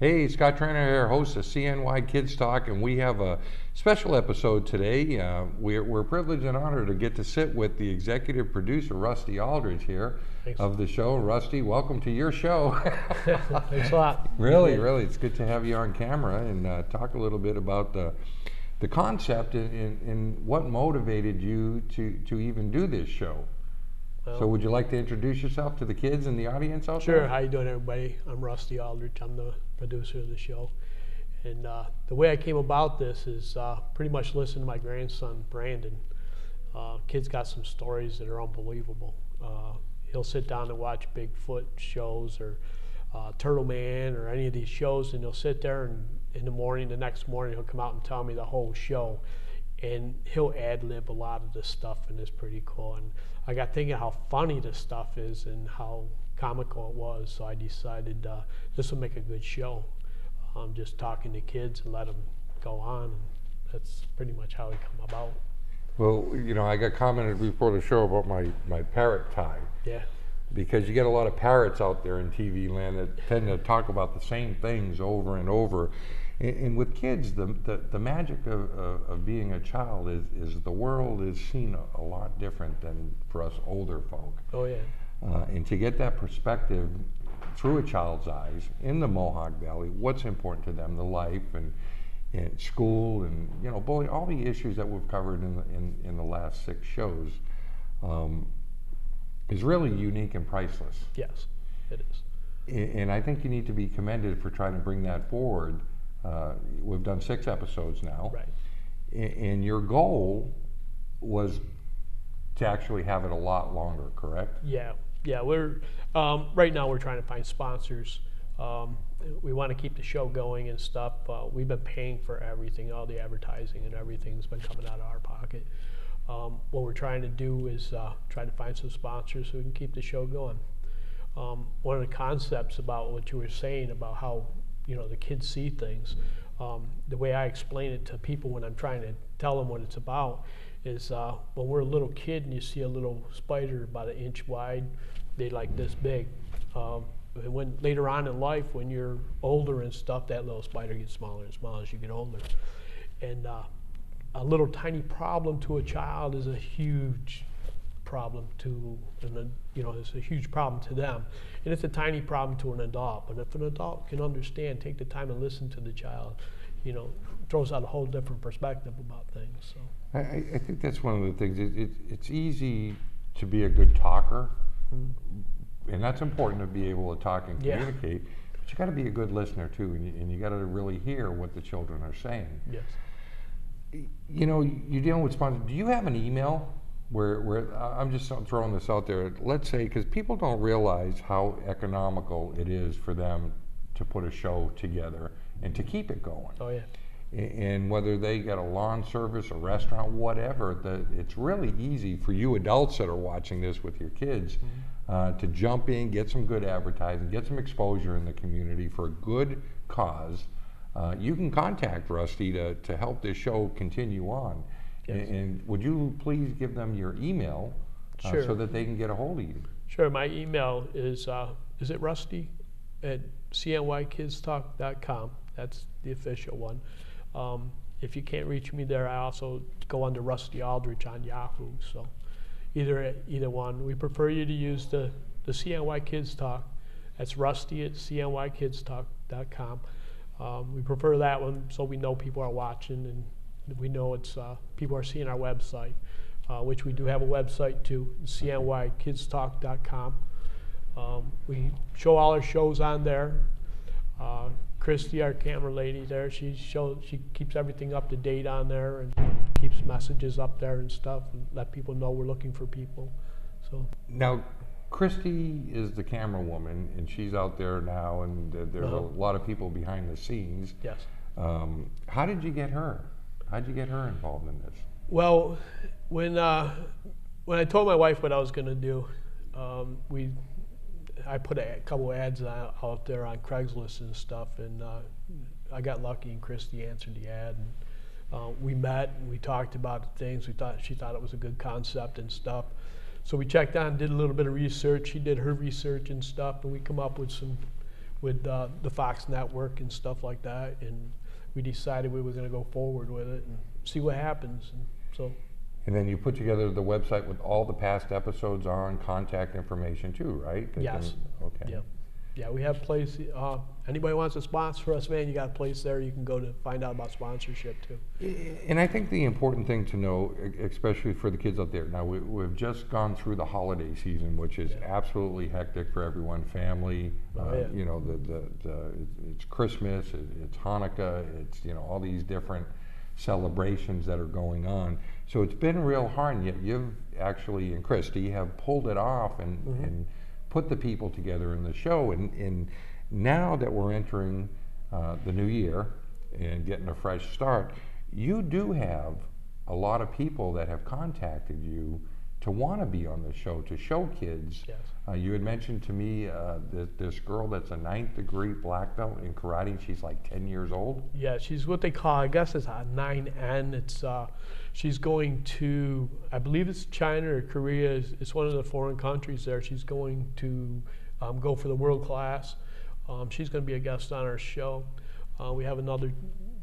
Hey, Scott Tranter here, host of CNY Kids Talk, and we have a special episode today. We're privileged and honored to get to sit with the executive producer, Rusty Aldrich, here. Thanks. Of the show. Rusty, welcome to your show. Thanks a lot. Really, it's good to have you on camera and talk a little bit about the concept and what motivated you to even do this show. So would you like to introduce yourself to the kids and the audience out there? Sure. How you doing, everybody? I'm Rusty Aldrich. I'm the producer of the show. And the way I came about this is pretty much listening to my grandson, Brandon. Kid's got some stories that are unbelievable. He'll sit down and watch Bigfoot shows or Turtle Man or any of these shows, and he'll sit there and the next morning, he'll come out and tell me the whole show. And he'll ad-lib a lot of this stuff, and it's pretty cool. And I got thinking how funny this stuff is and how comical it was, so I decided this will make a good show. Just talking to kids and let them go on, and that's pretty much how it come about. Well, you know, I got commented before the show about my parrot tie. Yeah. Because you get a lot of parrots out there in TV land that tend to talk about the same things over and over. And with kids, the magic of being a child is the world is seen a lot different than for us older folk. Oh, yeah. And to get that perspective through a child's eyes in the Mohawk Valley, what's important to them, the life and school and, you know, bullying, all the issues that we've covered in the last 6 shows is really unique and priceless. Yes, it is. And I think you need to be commended for trying to bring that forward. We've done 6 episodes now. Right. And your goal was to actually have it a lot longer, correct? Yeah. We're right now we're trying to find sponsors. We want to keep the show going and stuff. We've been paying for everything, all the advertising and everything's been coming out of our pocket. What we're trying to do is try to find some sponsors so we can keep the show going. One of the concepts about what you were saying about how, you know, the kids see things, the way I explain it to people when I'm trying to tell them what it's about is when we're a little kid and you see a little spider about 1 inch wide, they like this big. When later on in life, when you're older and stuff, that little spider gets smaller and smaller as you get older. And a little tiny problem to a child is a huge problem to, you know, it's a huge problem to them. And it's a tiny problem to an adult. But if an adult can understand, take the time and listen to the child, you know, throws out a whole different perspective about things. So I think that's one of the things. It's easy to be a good talker, and that's important to be able to talk and communicate. But you got to be a good listener too, and you got to really hear what the children are saying. Yes. You know, you're dealing with sponsors. Do you have an email where I'm just throwing this out there? Let's say, because people don't realize how economical it is for them to put a show together and to keep it going. Oh yeah. And whether they get a lawn service, a restaurant, whatever, it's really easy for you adults that are watching this with your kids to jump in, get some good advertising, get some exposure in the community for a good cause. You can contact Rusty to help this show continue on. Yes. And would you please give them your email Sure. so that they can get a hold of you? Sure. My email is it Rusty at CNYKidsTalk.com. That's the official one. If you can't reach me there, I also go under Rusty Aldrich on Yahoo. So either one. We prefer you to use the CNY Kids Talk. That's Rusty at CNYKidsTalk.com. We prefer that one so we know people are watching and we know it's people are seeing our website, which we do have a website too, CNYKidsTalk.com. We show all our shows on there. Christy, our camera lady there, she keeps everything up to date on there and keeps messages up there and stuff and let people know we're looking for people. So now, Christy is the camera woman and she's out there now, and there's a lot of people behind the scenes. Yes. How did you get her? How did you get her involved in this? Well, when I told my wife what I was going to do, I put a couple ads out there on Craigslist and stuff, and I got lucky and Christy answered the ad. And we met and we talked about things. She thought it was a good concept and stuff. So we checked on, did a little bit of research. She did her research and stuff, and we come up with some with the Fox network and stuff like that, and we decided we were going to go forward with it and see what happens. And so. And then you put together the website with all the past episodes on, contact information too, right? Yes. Okay. Yep. Yeah, we have a place. Anybody wants to sponsor us, man, you got a place there you can go to find out about sponsorship too. And I think the important thing to know, especially for the kids out there, now we've just gone through the holiday season, which is absolutely hectic for everyone, family, you know, it's Christmas, it's Hanukkah, it's, you know, all these different celebrations that are going on. So it's been real hard, and yet you've actually, and Christy, have pulled it off and put the people together in the show. And now that we're entering the new year and getting a fresh start, you do have a lot of people that have contacted you to want to be on the show, to show kids. Yes. You had mentioned to me this girl that's a 9th degree black belt in karate, and she's like 10 years old. Yeah, she's what they call, I guess it's a 9N. It's she's going to, I believe it's China or Korea. It's one of the foreign countries there. She's going to go for the world class. She's going to be a guest on our show. We have another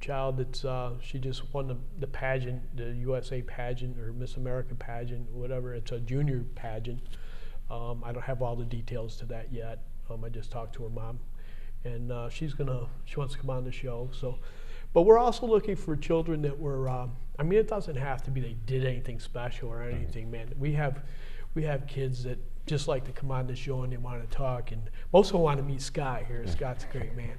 child that's she just won the pageant, the USA pageant or Miss America pageant, whatever. It's a junior pageant. I don't have all the details to that yet. I just talked to her mom, and she wants to come on the show. So, but we're also looking for children that were. I mean, it doesn't have to be they did anything special or anything, man. We have kids that just like to come on the show and they want to talk, and most of them want to meet Scott here. Scott's a great man.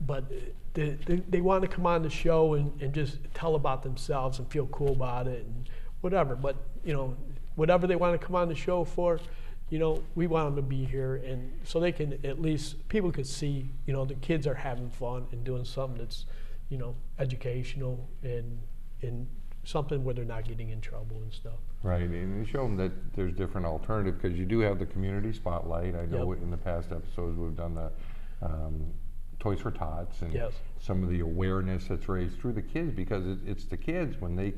But they want to come on the show and just tell about themselves and feel cool about it and whatever. But, you know, whatever they want to come on the show for, you know, we want them to be here. And so they can at least, people could see, you know, the kids are having fun and doing something that's, you know, educational and something where they're not getting in trouble and stuff. Right, and you show them that there's different alternatives, because you do have the community spotlight. I know in the past episodes we've done the Toys for Tots and some of the awareness that's raised through the kids, because it's the kids when they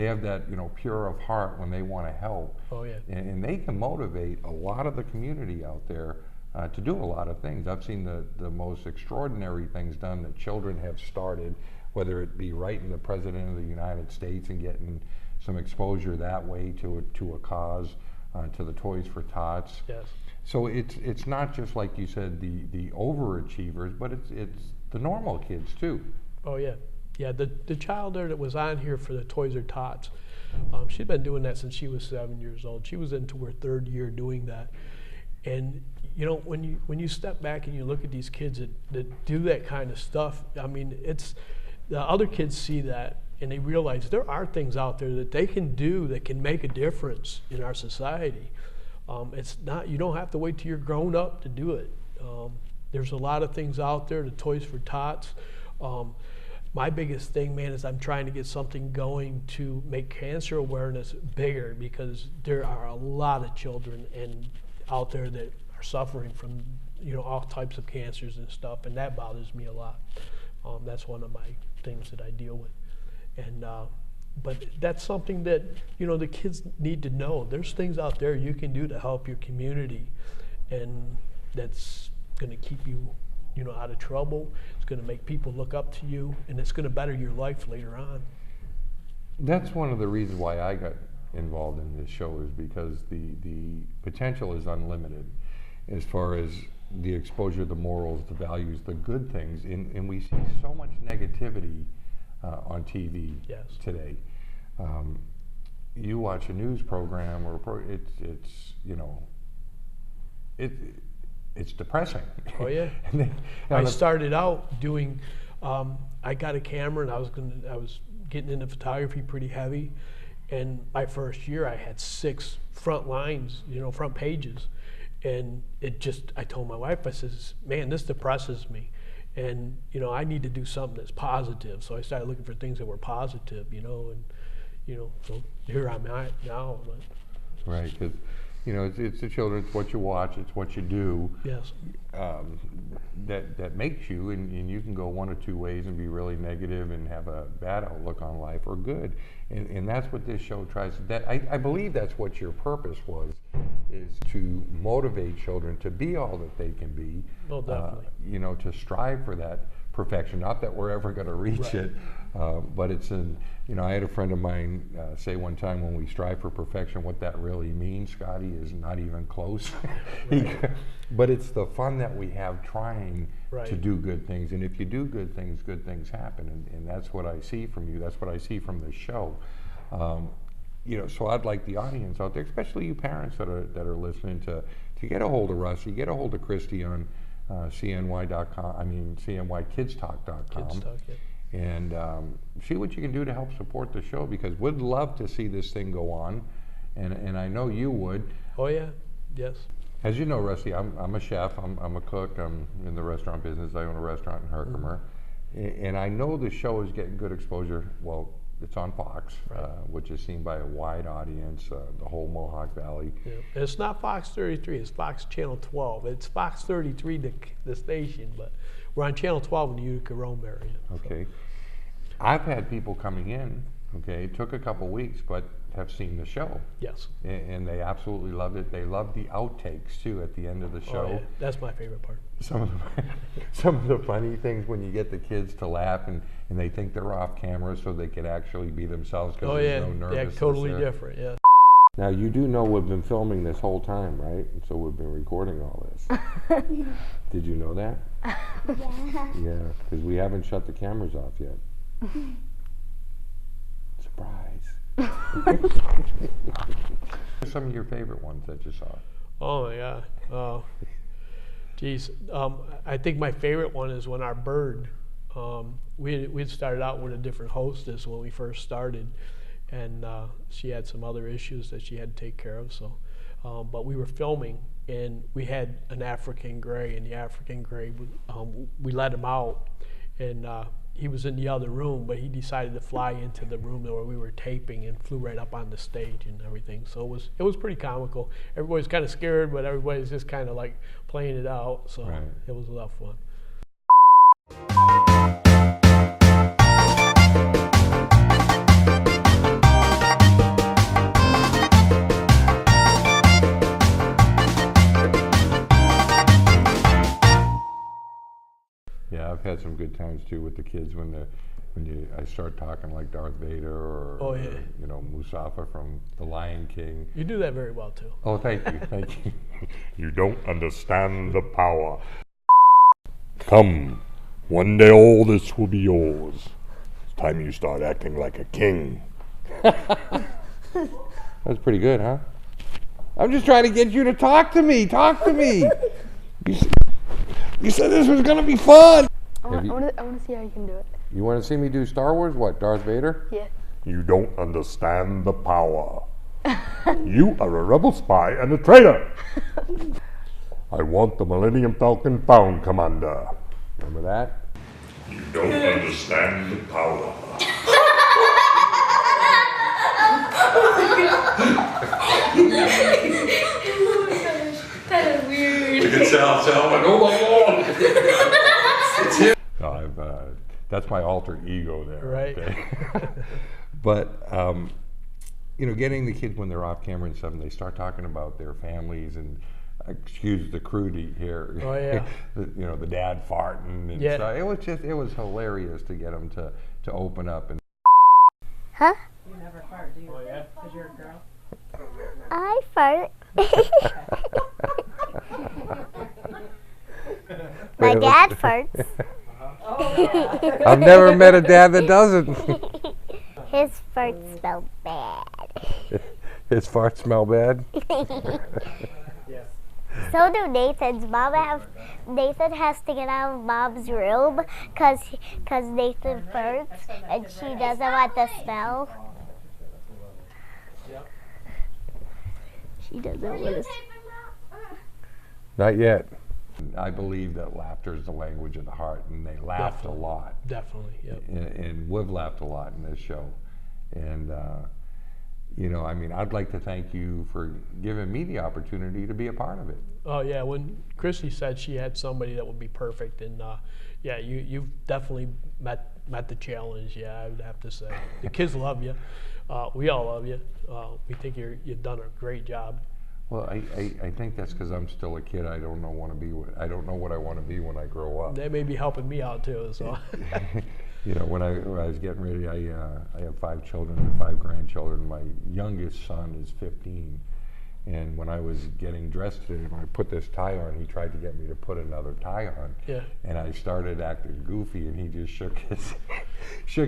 have that, you know, pure of heart when they want to help. Oh yeah. And they can motivate a lot of the community out there to do a lot of things. I've seen the most extraordinary things done that children have started, whether it be writing the President of the United States and getting some exposure that way to a cause, to the Toys for Tots. Yes. So it's not just like you said the overachievers, but it's the normal kids too. Oh yeah, yeah. The child there that was on here for the Toys for Tots, she'd been doing that since she was 7 years old. She was into her 3rd year doing that, and you know, when you step back and you look at these kids that do that kind of stuff, I mean, it's the other kids see that and they realize there are things out there that they can do that can make a difference in our society. It's not, you don't have to wait till you're grown up to do it. There's a lot of things out there, the Toys for Tots. My biggest thing, man, is I'm trying to get something going to make cancer awareness bigger, because there are a lot of children out there that are suffering from, you know, all types of cancers and stuff, and that bothers me a lot. That's one of my things that I deal with. And but that's something that, you know, the kids need to know. There's things out there you can do to help your community, and that's going to keep you, you know, out of trouble. It's going to make people look up to you, and it's going to better your life later on. That's one of the reasons why I got involved in this show, is because the potential is unlimited as far as the exposure, the morals, the values, the good things, and we see so much negativity on TV today. You watch a news program or it's you know, it's depressing. Oh yeah. I started out doing. I got a camera and I was getting into photography pretty heavy, and my first year I had 6 front lines, you know, front pages, and I told my wife, I says, man, this depresses me. And, you know, I need to do something that's positive. So I started looking for things that were positive, you know, and, you know, so here I'm at now. But. Right, because, you know, it's the children, it's what you watch, it's what you do. Yes. That makes you, and you can go one or two ways and be really negative and have a bad outlook on life, or good. And that's what this show tries to, I believe that's what your purpose was, is to motivate children to be all that they can be. Oh, definitely. You know, to strive for that perfection. Not that we're ever going to reach it, but it's an. You know, I had a friend of mine say one time, when we strive for perfection, what that really means, Scotty, is not even close. But it's the fun that we have trying to do good things. And if you do good things happen. And that's what I see from you. That's what I see from this show. You know, so I'd like the audience out there, especially you parents that are listening, to get a hold of Rusty, get a hold of Christy on CNY.com. I mean CNYKidsTalk.com. Kids Talk, yeah. And see what you can do to help support the show, because we'd love to see this thing go on, and I know you would. Oh yeah, yes. As you know, Rusty, I'm a chef, I'm a cook, I'm in the restaurant business, I own a restaurant in Herkimer, and I know the show is getting good exposure. Well, it's on Fox, which is seen by a wide audience, the whole Mohawk Valley. Yeah. And it's not Fox 33, it's Fox Channel 12. It's Fox 33, the station, but we're on Channel 12 in the Utica-Rome area. Okay. I've had people coming in, okay, it took a couple weeks, but have seen the show. Yes. And they absolutely loved it. They loved the outtakes, too, at the end of the show. Oh, yeah. That's my favorite part. Some of the funny things when you get the kids to laugh and they think they're off camera so they can actually be themselves, because there's no nervousness. They act totally different, yeah. Now, you do know we've been filming this whole time, right? So we've been recording all this. Did you know that? Yeah. Yeah, because we haven't shut the cameras off yet. Surprise. Some of your favorite ones that you saw? Oh my God. Geez. I think my favorite one is when our bird, we'd started out with a different hostess when we first started, and she had some other issues that she had to take care of. So, but we were filming, and we had an African gray, and the African gray, we let him out, and he was in the other room, but he decided to fly into the room where we were taping and flew right up on the stage and everything. So it was pretty comical. Everybody's kind of scared, but everybody's just kind of like playing it out. So it was a lot of fun. Yeah, I've had some good times too with the kids when I start talking like Darth Vader or you know, Mustafa from The Lion King. You do that very well too. Oh, thank you, thank you. You don't understand the power. Come, one day all this will be yours. It's time you start acting like a king. That's pretty good, huh? I'm just trying to get you to talk to me. Talk to me. You said this was going to be fun. I want to see how you can do it. You want to see me do Star Wars? What, Darth Vader? Yeah. You don't understand the power. You are a rebel spy and a traitor. I want the Millennium Falcon found, Commander. Remember that? You don't understand the power. That is weird. Look at Salman. Oh my God! It's him. No, that's my alter ego there. Right. Okay? But you know, getting the kids when they're off camera and stuff, and they start talking about their families and excuse the crudity here. Oh yeah. You know, the dad farting and stuff. It was hilarious to get them to open up and. Huh? You never fart, do you? Oh yeah. Because you're a girl. I fart. My dad farts. Oh, yeah. I've never met a dad that doesn't. His farts smell bad. His farts smell bad? Yes. So do Nathan's. Nathan has to get out of Mom's room because Nathan farts and she doesn't want the smell. Yep. She doesn't want to. Not yet. I believe that laughter is the language of the heart, and they laughed a lot. Definitely, yep. And we've laughed a lot in this show. And, you know, I mean, I'd like to thank you for giving me the opportunity to be a part of it. Oh yeah, when Chrissy said she had somebody that would be perfect, and yeah, you've definitely met the challenge. Yeah, I would have to say. The kids love you. We all love you. We think you've done a great job. Well, I think that's because I'm still a kid. I don't know I don't know what I want to be when I grow up. That may be helping me out too. So. You know, when I was getting ready, I have 5 children and 5 grandchildren. My youngest son is 15. And when I was getting dressed today, when I put this tie on, he tried to get me to put another tie on. Yeah. And I started acting goofy, and he just shook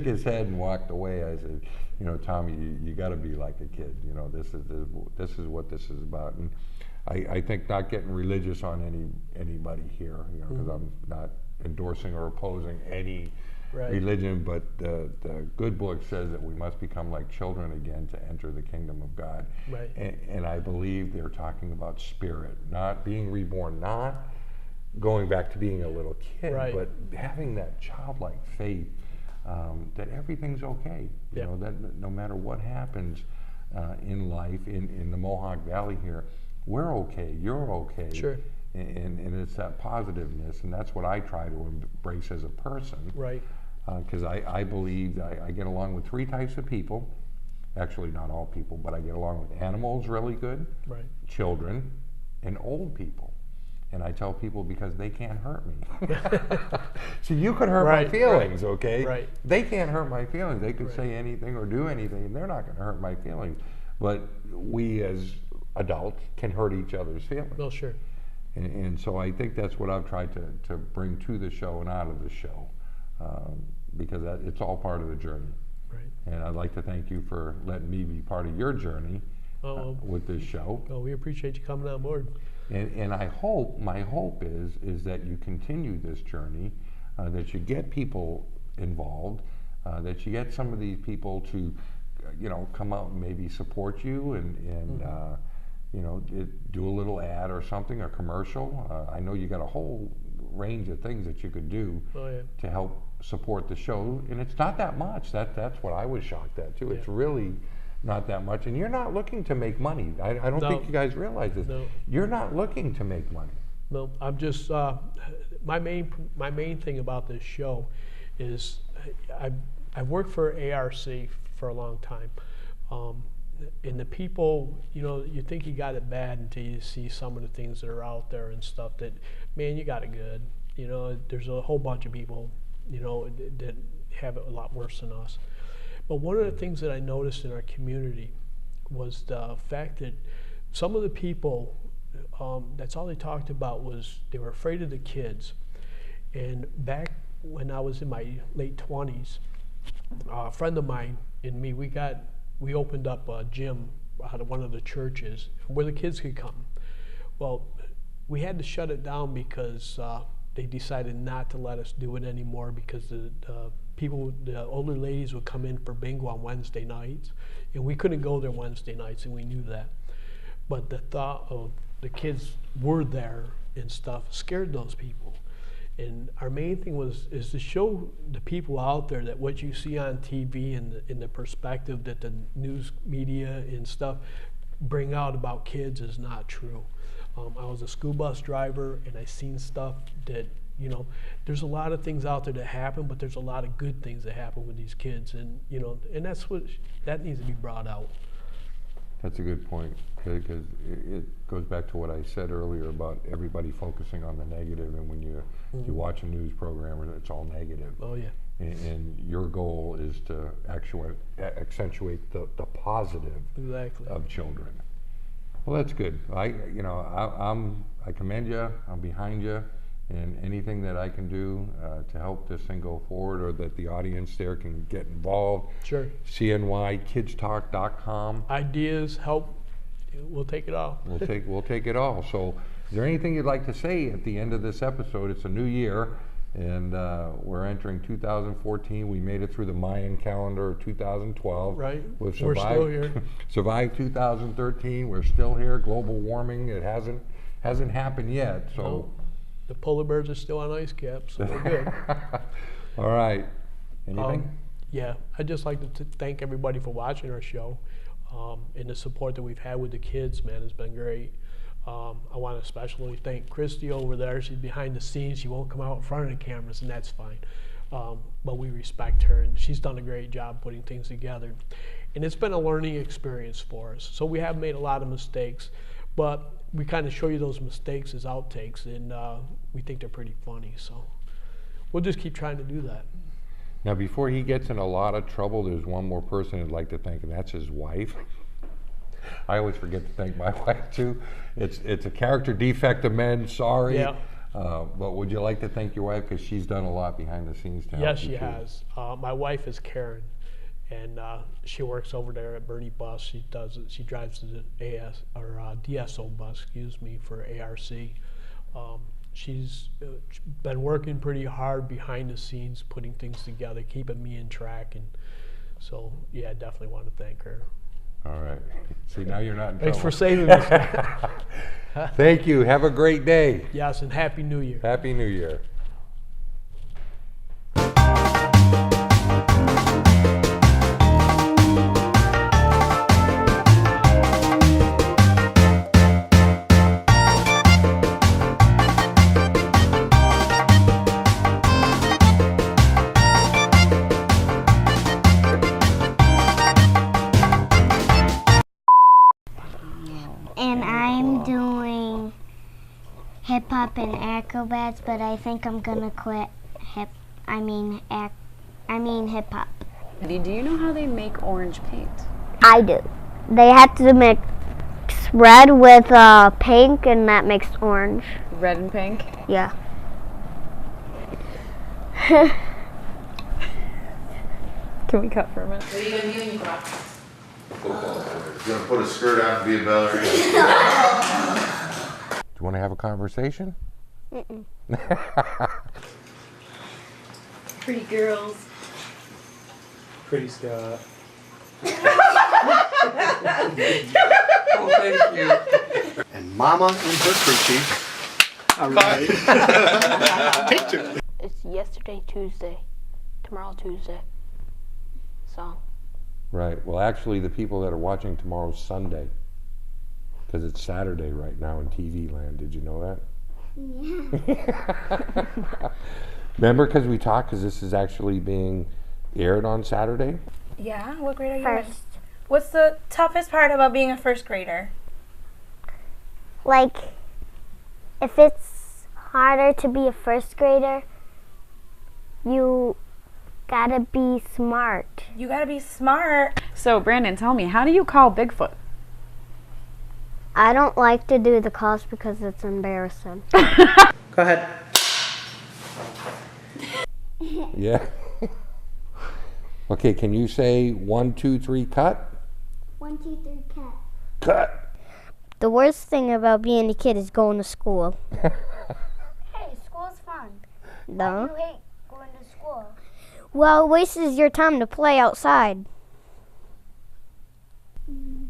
his head and walked away. I said, you know, Tommy, you got to be like a kid. You know, this is what this is about. And I think not getting religious on anybody here, you know, because I'm not endorsing or opposing any religion, but the good book says that we must become like children again to enter the kingdom of God. Right. And I believe they're talking about spirit, not being reborn, not going back to being a little kid, but having that childlike faith that everything's okay. You know, that no matter what happens in life, in the Mohawk Valley here, we're okay, you're okay. Sure. And it's that positiveness, and that's what I try to embrace as a person. Right. Because I believe I get along with 3 types of people. Actually, not all people, but I get along with animals really good, children, and old people. And I tell people because they can't hurt me. So you could hurt my feelings, okay? Right. They can't hurt my feelings. They could say anything or do anything, and they're not going to hurt my feelings. But we as adults can hurt each other's feelings. No, sure. And so I think that's what I've tried to bring to the show and out of the show, because it's all part of the journey. Right. And I'd like to thank you for letting me be part of your journey with this show. Well, we appreciate you coming on board. And my hope is that you continue this journey, that you get people involved, that you get some of these people to, you know, come out and maybe support you and you know, do a little ad or something, a commercial. I know you got a whole range of things that you could do to help support the show, and it's not that much. That's what I was shocked at too. It's really not that much, and you're not looking to make money. I don't think you guys realize this. No. You're not looking to make money. No, I'm just my main thing about this show is I've worked for ARC for a long time. And the people, you know, you think you got it bad until you see some of the things that are out there and stuff that, man, you got it good. You know, there's a whole bunch of people, you know, that have it a lot worse than us. But one of the things that I noticed in our community was the fact that some of the people, that's all they talked about was they were afraid of the kids. And back when I was in my late 20s, a friend of mine and me, we opened up a gym out of one of the churches where the kids could come. Well, we had to shut it down because they decided not to let us do it anymore because the older ladies would come in for bingo on Wednesday nights, and we couldn't go there Wednesday nights, and we knew that. But the thought of the kids were there and stuff scared those people. And our main thing is to show the people out there that what you see on TV and in the perspective that the news media and stuff bring out about kids is not true. I was a school bus driver, and I seen stuff that, you know, there's a lot of things out there that happen, but there's a lot of good things that happen with these kids, and you know, and that needs to be brought out. That's a good point, because it goes back to what I said earlier about everybody focusing on the negative, and when you watch a news program, it's all negative. Oh yeah. And your goal is to accentuate the positive of children. Well, that's good. I commend you. I'm behind you, and anything that I can do to help this thing go forward, or that the audience there can get involved. Sure. CNY, kidstalk.com. Ideas, help. We'll take it all. We'll take it all. So, is there anything you'd like to say at the end of this episode? It's a new year, and we're entering 2014. We made it through the Mayan calendar of 2012. Right. We're still here. Survived 2013. We're still here. Global warming. It hasn't happened yet. So. No. The polar bears are still on ice caps, so we're good. All right. Anything? Yeah, I'd just like to thank everybody for watching our show, and the support that we've had with the kids, man, has been great. I want to especially thank Christy over there. She's behind the scenes. She won't come out in front of the cameras, and that's fine. But we respect her, and she's done a great job putting things together. And it's been a learning experience for us. So we have made a lot of mistakes, but we kind of show you those mistakes as outtakes, and we think they're pretty funny. So we'll just keep trying to do that. Now, before he gets in a lot of trouble, there's one more person I'd like to thank, and that's his wife. I always forget to thank my wife too. It's a character defect of men. Sorry. Yeah. But would you like to thank your wife, because she's done a lot behind the scenes to help Yes, you she too? has. My wife is Karen, and she works over there at Bernie Bus. She drives the DSO bus, excuse me, for ARC. She's been working pretty hard behind the scenes, putting things together, keeping me in track, and so yeah, I definitely want to thank her. All right. See, now you're not in Thanks for trouble. saving me. Thank you. Have a great day. Yes, and Happy New Year. Happy New Year. And I'm doing hip hop and acrobats, but I think I'm gonna quit hip hop. Do you know how they make orange paint? I do. They have to mix red with pink, and that makes orange. Red and pink? Yeah. Can we cut for a minute? What are you gonna be doing for? Football player. You gonna put a skirt on and be a ballerina? Do you want to have a conversation? Pretty girls. Pretty Scott. Oh, thank you. And Mama in her crew chief. All right. Picture. It's yesterday Tuesday, tomorrow Tuesday. So Right. Well, actually, the people that are watching tomorrow's Sunday, because it's Saturday right now in TV land. Did you know that? Yeah. Remember, because we talked, because this is actually being aired on Saturday. Yeah, what grade are you in? First. What's the toughest part about being a first grader? Like, if it's harder to be a first grader, you gotta be smart. You gotta be smart. So, Brandon, tell me, how do you call Bigfoot? I don't like to do the calls because it's embarrassing. Go ahead. Yeah. Okay, can you say 1, 2, 3, cut? 1, 2, 3, cut. Cut. The worst thing about being a kid is going to school. Hey, school's fun. No. You hate going to school. Well, it wastes your time to play outside. Do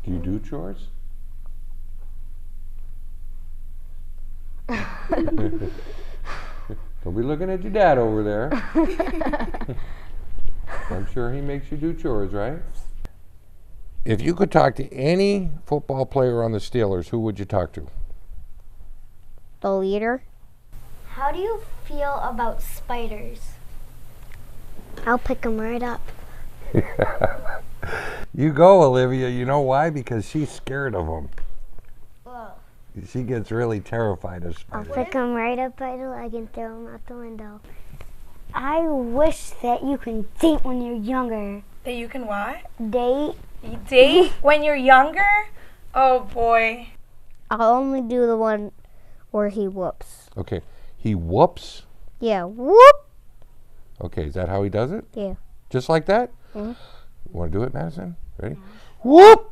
you do chores? Don't be looking at your dad over there. I'm sure he makes you do chores, right? If you could talk to any football player on the Steelers, who would you talk to? The leader? How do you feel about spiders? I'll pick him right up. You go, Olivia. You know why? Because she's scared of them. Whoa. She gets really terrified of I'll spiders. pick him right up by the leg and throw him out the window. I wish that you can date when you're younger. That you can what? Date? You date when you're younger? Oh boy. I'll only do the one where he whoops. Okay. He whoops. Yeah, whoop. Okay, is that how he does it? Yeah. Just like that? Mhm. You want to do it, Madison? Ready? Whoop!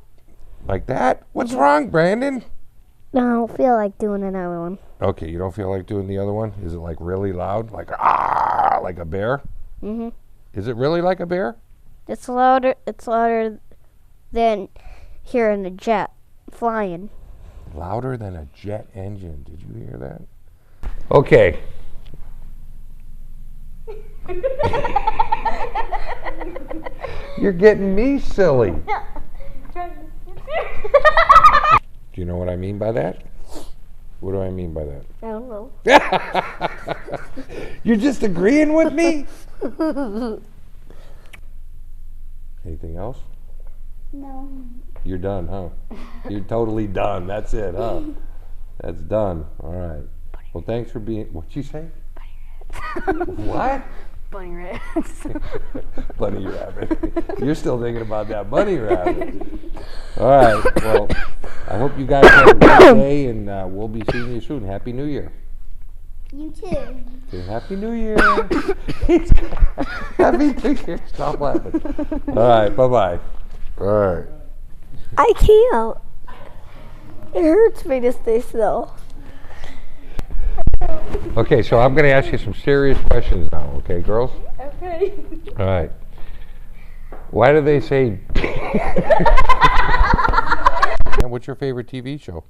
Like that? What's wrong, Brandon? I don't feel like doing another one. Okay, you don't feel like doing the other one? Is it like really loud? Like, ah, like a bear? Mm-hmm. Is it really like a bear? It's louder than hearing a jet flying. Louder than a jet engine. Did you hear that? Okay. You're getting me silly. Do you know what I mean by that? What do I mean by that? I don't know. You're just agreeing with me? Anything else? No. You're done, huh? You're totally done. That's it, huh? That's done. All right. Well, thanks for being. What'd you say? What? Bunny rabbits. Bunny rabbit. You're still thinking about that bunny rabbit. All right. Well, I hope you guys have a great day, and we'll be seeing you soon. Happy New Year. You too. Okay, Happy New Year. Happy New Year. Stop laughing. All right. Bye-bye. All right. I can't. It hurts me to stay still. Okay, so I'm going to ask you some serious questions now, okay, girls? Okay. All right. Why do they say... And what's your favorite TV show?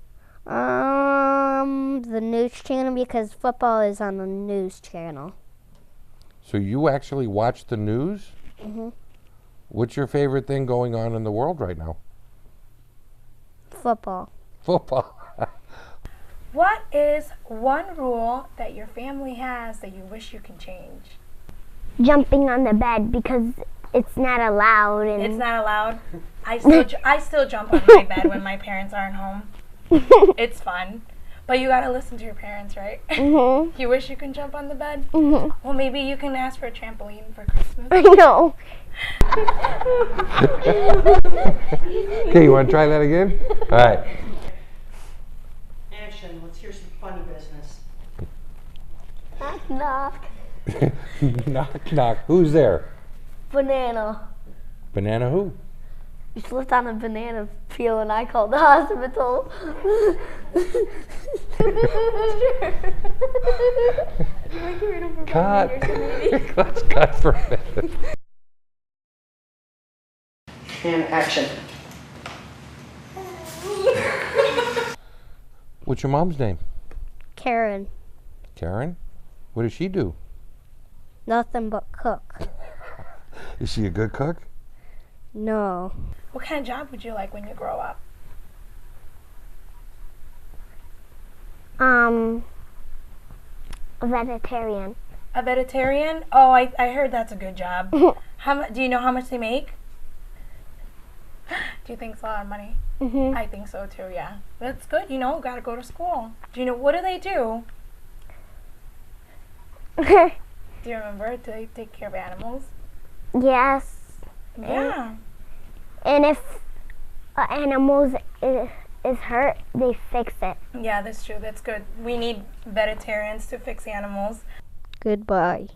The news channel, because football is on the news channel. So you actually watch the news? Mhm. What's your favorite thing going on in the world right now? Football. Football. What is one rule that your family has that you wish you can change? Jumping on the bed because it's not allowed. And It's not allowed. I still jump on my bed when my parents aren't home. It's fun. But you gotta listen to your parents, right? Mhm. You wish you can jump on the bed? Mhm. Well, maybe you can ask for a trampoline for Christmas. I know. Okay, you want to try that again? All right. Action, let's hear some funny business. Knock, knock. Knock, knock. Who's there? Banana. Banana who? You slipped on a banana peel and I called the hospital. Cut. Let's cut for a minute. And action. What's your mom's name? Karen. Karen? What does she do? Nothing but cook. Is she a good cook? No. What kind of job would you like when you grow up? A vegetarian. A vegetarian? Oh, I heard that's a good job. Do you know how much they make? Do you think it's a lot of money? Mhm. I think so too, yeah. That's good, gotta go to school. Do you know, what do they do? Do you remember? Do they take care of animals? Yes. Yeah. And if an animal is hurt, they fix it. Yeah, that's true. That's good. We need vegetarians to fix animals. Goodbye.